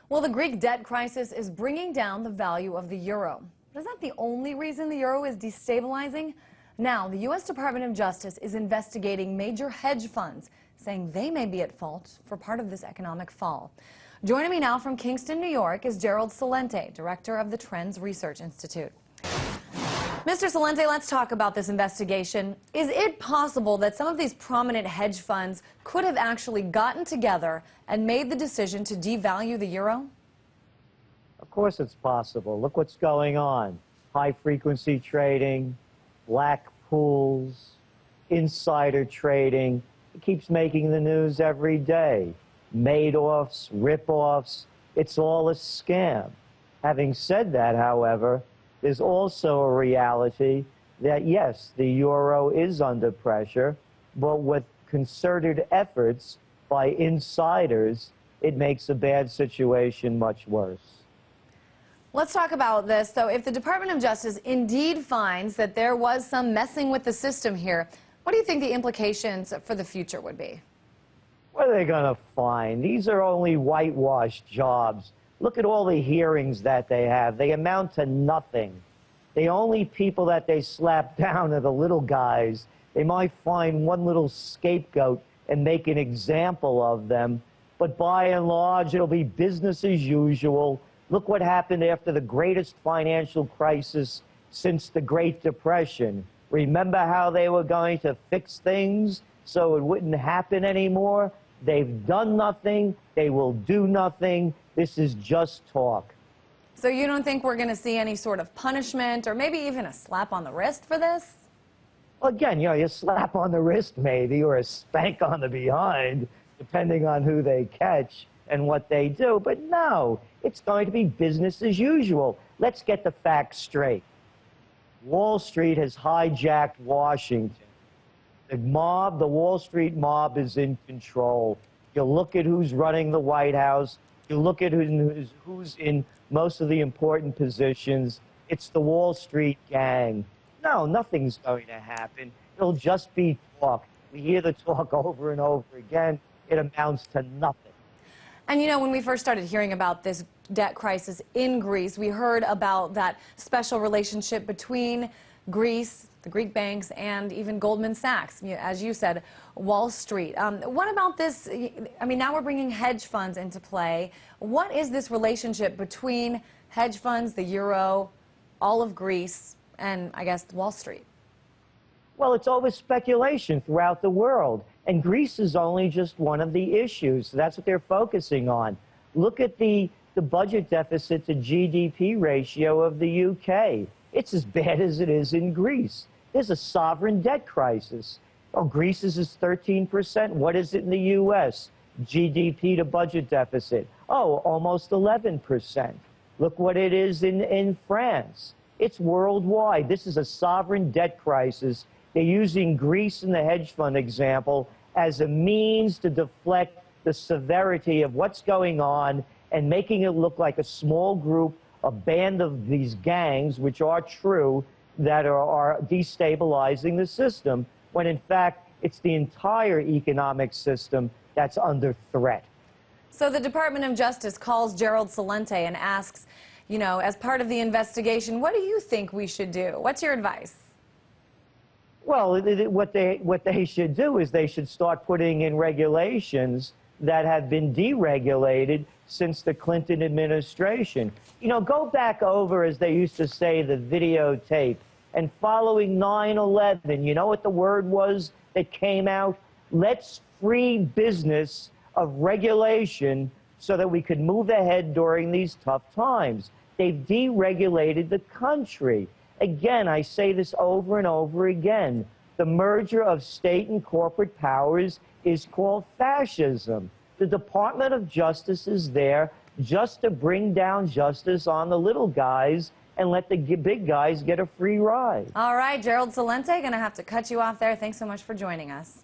Well, the Greek debt crisis is bringing down the value of the euro. But is that the only reason the euro is destabilizing? Now, the U.S. Department of Justice is investigating major hedge funds, saying they may be at fault for part of this economic fall. Joining me now from Kingston, New York, is Gerald Celente, director of the Trends Research Institute. Mr. Celente, let's talk about this investigation. Is it possible that some of these prominent hedge funds could have actually gotten together and made the decision to devalue the euro? Of course it's possible. Look what's going on. High-frequency trading, black pools, insider trading. It keeps making the news every day. Madoffs, rip-offs, it's all a scam. Having said that, however, there's also a reality that, yes, the euro is under pressure, but with concerted efforts by insiders, it makes a bad situation much worse. Let's talk about this, though. If the Department of Justice indeed finds that there was some messing with the system here, what do you think the implications for the future would be? What are they going to find? These are only whitewashed jobs. Look at all the hearings that they have. They amount to nothing. The only people that they slap down are the little guys. They might find one little scapegoat and make an example of them. But by and large, it'll be business as usual. Look what happened after the greatest financial crisis since the Great Depression. Remember how they were going to fix things so it wouldn't happen anymore? They've done nothing. They will do nothing. This is just talk. So you don't think we're going to see any sort of punishment or maybe even a slap on the wrist for this? Well, again, you know, you slap on the wrist maybe, or a spank on the behind, depending on who they catch and what they do. But no, it's going to be business as usual. Let's get the facts straight. Wall Street has hijacked Washington. The mob, the Wall Street mob, is in control. You look at who's running the White House. You look at who's in most of the important positions. It's the Wall Street gang. No, nothing's going to happen. It'll just be talk. We hear the talk over and over again. It amounts to nothing. And you know, when we first started hearing about this debt crisis in Greece, we heard about that special relationship between Greece, the Greek banks, and even Goldman Sachs, as you said, Wall Street. What about this? I mean, now we're bringing hedge funds into play. What is this relationship between hedge funds, the euro, all of Greece, and I guess Wall Street? Well, it's always speculation throughout the world, and Greece is only just one of the issues. That's what they're focusing on. Look at the budget deficit to GDP ratio of the UK. It's as bad as it is in Greece. There's a sovereign debt crisis. Oh, Greece's is 13%. What is it in the U.S.? GDP to budget deficit. Oh, almost 11%. Look what it is in France. It's worldwide. This is a sovereign debt crisis. They're using Greece in the hedge fund example as a means to deflect the severity of what's going on and making it look like a small group, a band of these gangs, which are true, that are destabilizing the system, when in fact it's the entire economic system that's under threat. So the Department of Justice calls Gerald Celente and asks, you know, as part of the investigation, what do you think we should do? What's your advice? Well, what they should do is they should start putting in regulations that have been deregulated since the Clinton administration. You know, go back over, as they used to say, the videotape. And following 9/11, you know what the word was that came out? Let's free business of regulation so that we could move ahead during these tough times. They've deregulated the country. Again, I say this over and over again. The merger of state and corporate powers is called fascism. The Department of Justice is there just to bring down justice on the little guys and let the big guys get a free ride. All right, Gerald Celente, going to have to cut you off there. Thanks so much for joining us.